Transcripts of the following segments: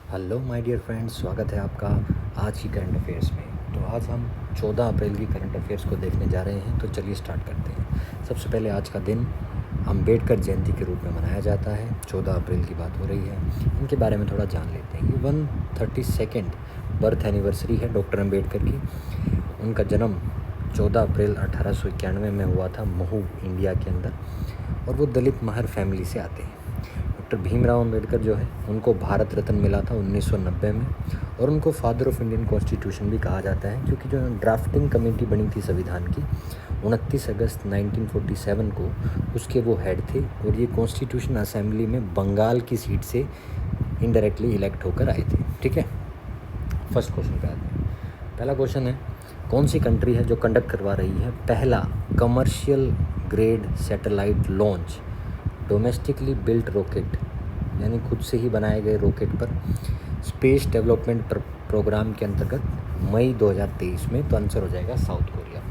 Hello my dear friends, स्वागत है आपका आज की करंट अफेयर्स में। तो आज हम 14 अप्रैल की करंट अफेयर्स को देखने जा रहे हैं। तो चलिए स्टार्ट करते हैं। सबसे पहले आज का दिन अम्बेडकर जयंती के रूप में मनाया जाता है। 14 अप्रैल की बात हो रही है, इनके बारे में थोड़ा जान लेते हैं। ये 132nd बर्थ एनिवर्सरी है डॉक्टर अम्बेडकर की। उनका जन्म 14 अप्रैल 1891 में हुआ था महू, इंडिया के अंदर, और वो दलित महर फैमिली से आते हैं। डॉक्टर भीमराव अंबेडकर जो है उनको भारत रत्न मिला था 1990 में, और उनको फादर ऑफ इंडियन कॉन्स्टिट्यूशन भी कहा जाता है, क्योंकि जो ड्राफ्टिंग कमेटी बनी थी संविधान की 29 अगस्त 1947 को, उसके वो हेड थे। और ये कॉन्स्टिट्यूशन असेंबली में बंगाल की सीट से इनडायरेक्टली इलेक्ट होकर आए थे। ठीक है, फर्स्ट क्वेश्चन पे आते हैं। पहला क्वेश्चन है, कौन सी कंट्री है जो कंडक्ट करवा रही है पहला commercial grade satellite launch domestically built rocket, यानी खुद से ही बनाए गए रॉकेट पर स्पेस डेवलपमेंट प्रोग्राम के अंतर्गत मई 2023 में? तो आंसर हो जाएगा साउथ कोरिया।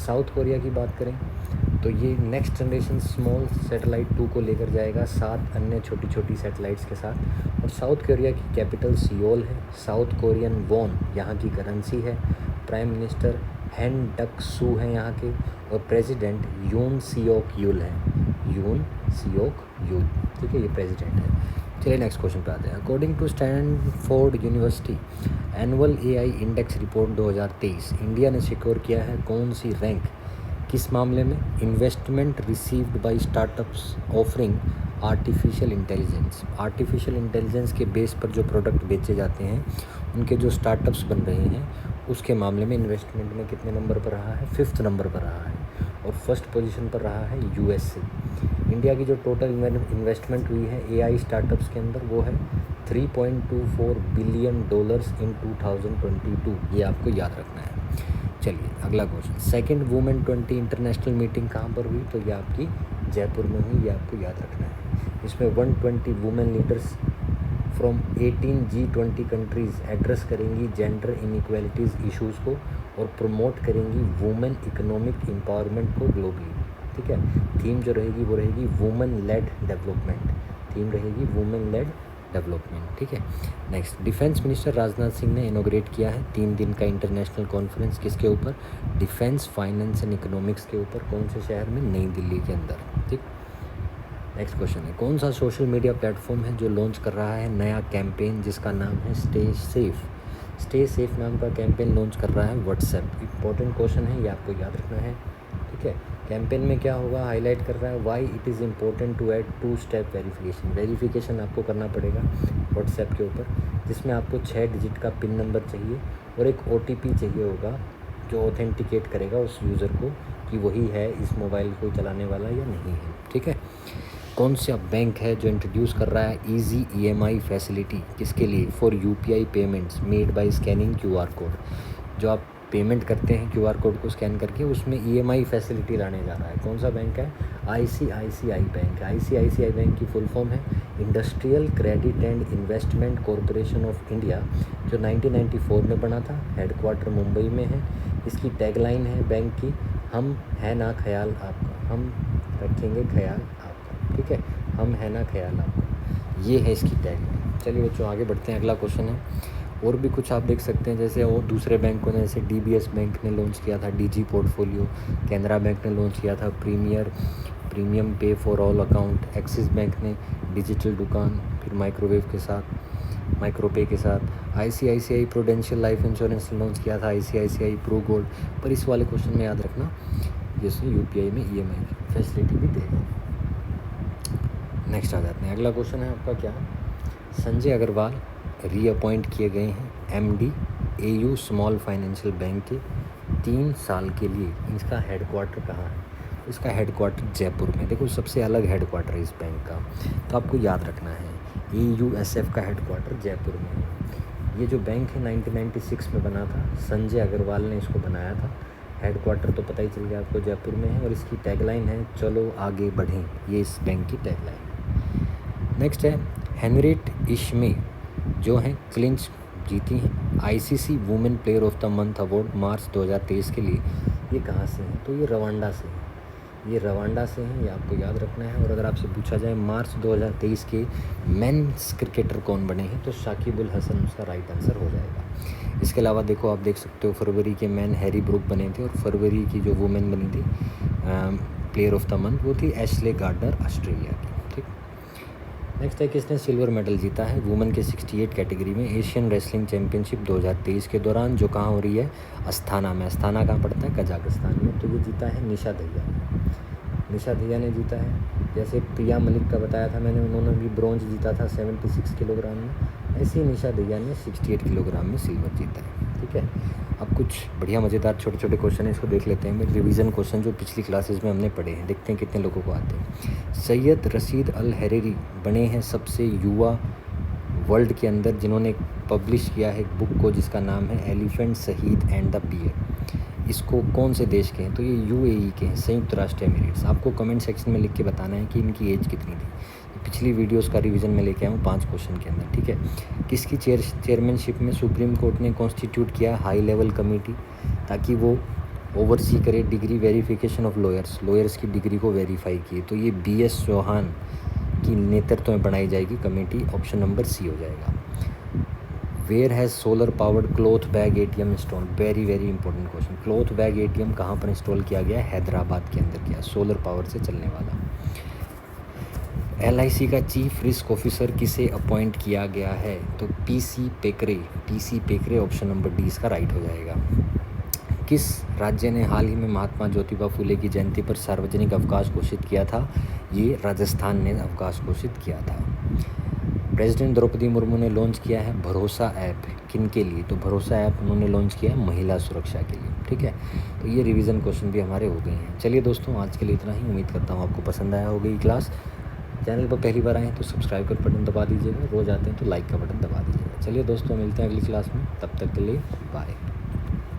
साउथ कोरिया की बात करें तो ये नेक्स्ट जनरेशन स्मॉल सैटेलाइट 2 को लेकर जाएगा 7 अन्य छोटी छोटी सैटेलाइट्स के साथ। और साउथ कोरिया की कैपिटल सियोल है। साउथ कोरियन वॉन यहाँ की करेंसी है। प्राइम मिनिस्टर हैन डक सू हैं यहाँ के, और प्रेसिडेंट यून सियोक यूल है। यून सियोक यूल, ठीक है, ये प्रेसिडेंट है। चलिए नेक्स्ट क्वेश्चन पे आते हैं। According to Stanford University annual AI index report 2023, India ने सिक्योर किया है कौन सी रैंक? किस मामले में? Investment received by startups offering artificial intelligence. Artificial intelligence के बेस पर जो प्रोडक्ट बेचे जाते हैं, उनके जो स्टार्टअप्स बन रहे हैं, उसके मामले में इन्वेस्टमेंट में कितने नंबर पर रहा है? 5th नंबर पर रहा है। और फर्स्ट पोजीशन पर रहा है यूएसए। इंडिया की जो टोटल इन्वेस्टमेंट हुई है एआई स्टार्टअप्स के अंदर, वो है $3.24 बिलियन इन 2022। ये आपको याद रखना है। चलिए अगला question, second women 20 international meeting कहाँ पर हुई? तो ये आपकी जयपुर में हुई, ये आपको याद रखना है। इसमें 120 women leaders from 18 G20 countries address करेंगी जेंडर इनइक्वालिटीज़ इश्यूज़ को, और प्रमोट करेंगी वुमेन इकोनॉमिक एम्पावरमेंट को ग्लोबली। ठीक है, थीम जो रहेगी वो रहेगी वुमेन लेड डेवलपमेंट। थीम रहेगी वुमेन लेड डेवलपमेंट। ठीक है, next, defence minister Rajnath Singh ने इनोग्रेट किया है 3 दिन का इंटरनेशनल कॉन्फ्रेंस। किसके ऊपर? डिफेंस, फाइनेंस एंड इकोनॉमिक्स के ऊपर। कौन से शहर में? नई दिल्ली के अंदर। ठीक, नेक्स्ट क्वेश्चन है, कौन सा सोशल मीडिया प्लेटफॉर्म है जो लॉन्च कर रहा है नया कैंपेन जिसका नाम है स्टे सेफ? स्टे सेफ नाम का कैंपेन लॉन्च कर रहा है व्हाट्सएप। इंपॉर्टेंट क्वेश्चन है, ये आपको याद रखना है। ठीक है, कैंपेन में क्या होगा? हाईलाइट कर रहा है why it is important to add 2 step verification. Verification आपको करना पड़ेगा व्हाट्सएप के ऊपर, जिसमें आपको 6 डिजिट का पिन नंबर चाहिए और एक OTP चाहिए होगा, जो ऑथेंटिकेट करेगा उस यूज़र को कि वही है इस मोबाइल को चलाने वाला या नहीं है। ठीक है, कौन सा बैंक है जो इंट्रोड्यूस कर रहा है इजी EMI फैसिलिटी? किसके लिए? For UPI payments made by scanning QR code. जो आप पेमेंट करते हैं QR कोड को स्कैन करके, उसमें EMI फैसिलिटी लाने जा रहा है। कौन सा बैंक है? ICICI bank. ICICI बैंक की फुल फॉर्म है industrial credit and investment corporation of India, जो 1994 में बना था। हेडक्वार्टर मुंबई में है। इसकी टैगलाइन है बैंक की, हम है ना ख्याल आपका, हम रखेंगे ख्याल आपका। ठीक है, हम है ना ख्याल आपका, ये है इसकी टैगलाइन। चलिए बच्चों आगे बढ़ते हैं। अगला क्वेश्चन है, और भी कुछ आप देख सकते हैं, जैसे और दूसरे बैंकों ने, जैसे DBS बैंक ने लॉन्च किया था DG पोर्टफोलियो, कैनरा बैंक ने लॉन्च किया था प्रीमियम पे for all account, axis bank ने डिजिटल दुकान, फिर माइक्रोवेव के साथ, माइक्रोपे के साथ, ICICI prudential life insurance launch किया था ICICI प्रो गोल्ड। पर इस वाले क्वेश्चन में याद रखना, जैसे UPI में EMI की फैसिलिटी भी देगा। नेक्स्ट आ जाते हैं। अगला क्वेश्चन है आपका क्या? संजय अग्रवाल रीअपॉइंट किए गए हैं MD AU small financial bank के 3 साल के लिए। इसका हेडक्वार्टर कहाँ है? इसका हेडक्वार्टर जयपुर में। देखो सबसे अलग हेडक्वार्टर है इस बैंक का, तो आपको याद रखना है AUSF का हेडक्वार्टर जयपुर में है। ये जो बैंक है 1996 में बना था, संजय अग्रवाल ने इसको बनाया था। हेडक्वार्टर तो पता ही चल गया आपको, जयपुर में है। और इसकी टैगलाइन है चलो आगे बढ़ें, ये इस बैंक की टैगलाइन है। नेक्स्ट है, हेनरिट इश्मे जो हैं क्लिंच जीती हैं ICC women player of the month award March 2023 के लिए। ये कहाँ से हैं? तो ये रवांडा से हैं। ये रवांडा से हैं, ये आपको याद रखना है। और अगर आपसे पूछा जाए मार्च 2023 के मेंस क्रिकेटर कौन बने हैं, तो शाकिब अल हसन उसका राइट आंसर हो जाएगा। इसके अलावा देखो, आप देख सकते हो फरवरी के मैन हैरी ब्रूक बने थे, और फरवरी की जो वुमेन बनी थी प्लेयर ऑफ द मंथ, वो थी एशले गार्डनर, ऑस्ट्रेलिया की। ठीक, नेक्स्ट है किसने सिल्वर मेडल जीता है वुमेन के 68 कैटेगरी में एशियन रेसलिंग चैंपियनशिप 2023 के दौरान, जो कहाँ हो रही है, अस्थाना में। अस्थाना कहाँ पड़ता है, कजाकिस्तान में। तो ये जीता है निशा दहिया ने। निशा दहिया ने जीता है। जैसे प्रिया मलिक का बताया था मैंने, उन्होंने भी ब्रॉन्ज जीता था 76 किलोग्राम में, ऐसे ही निशा दहिया ने 68 किलोग्राम में सिल्वर जीता है। ठीक है, अब कुछ बढ़िया मज़ेदार छोटे छोटे क्वेश्चन है, इसको देख लेते हैं। मेरे रिवीजन क्वेश्चन जो पिछली क्लासेस में हमने पढ़े हैं, देखते हैं कितने लोगों को आते हैं। सैयद रशीद अल हरेरी बने हैं सबसे युवा वर्ल्ड के अंदर जिन्होंने पब्लिश किया है एक बुक को जिसका नाम है एलिफेंट शहीद एंड द बियर। इसको कौन से देश के हैं, तो ये यूएई के हैं, संयुक्त राष्ट्र एमिरेट्स। आपको कमेंट सेक्शन में लिख के बताना है कि इनकी एज कितनी थी। पिछली वीडियोस का रिवीजन में लेके आया हूँ 5 क्वेश्चन के अंदर। ठीक है, किसकी चेयरमैनशिप में सुप्रीम कोर्ट ने कॉन्स्टिट्यूट किया हाई लेवल कमेटी, ताकि वो ओवरसी करे डिग्री वेरिफिकेशन ऑफ लॉयर्स की डिग्री को वेरीफाई किए। तो ये BS चौहान की नेतृत्व में बनाई जाएगी कमेटी, ऑप्शन नंबर सी हो जाएगा। Where has solar powered cloth bag ATM install, very very important question. Cloth bag ATM कहाँ पर इंस्टॉल किया गया है, हैदराबाद के अंदर किया, सोलर पावर से चलने वाला। LIC का चीफ रिस्क ऑफिसर किसे अपॉइंट किया गया है, तो PC पेकरे, ऑप्शन नंबर डी इसका राइट हो जाएगा। किस राज्य ने हाल ही में महात्मा ज्योतिबा फुले की जयंती पर सार्वजनिक अवकाश घोषित किया था, ये राजस्थान ने अवकाश घोषित किया था। प्रेसिडेंट द्रौपदी मुर्मू ने लॉन्च किया है भरोसा ऐप, किन के लिए, तो भरोसा ऐप उन्होंने लॉन्च किया है महिला सुरक्षा के लिए। ठीक है, तो ये रिवीजन क्वेश्चन भी हमारे हो गए हैं। चलिए दोस्तों, आज के लिए इतना ही। उम्मीद करता हूँ आपको पसंद आया होगी क्लास। चैनल पर पहली बार आए तो सब्सक्राइब कर बटन दबा दीजिएगा, रोज़ आते हैं तो लाइक का बटन दबा दीजिएगा। चलिए दोस्तों, मिलते हैं अगली क्लास में, तब तक के लिए बाय।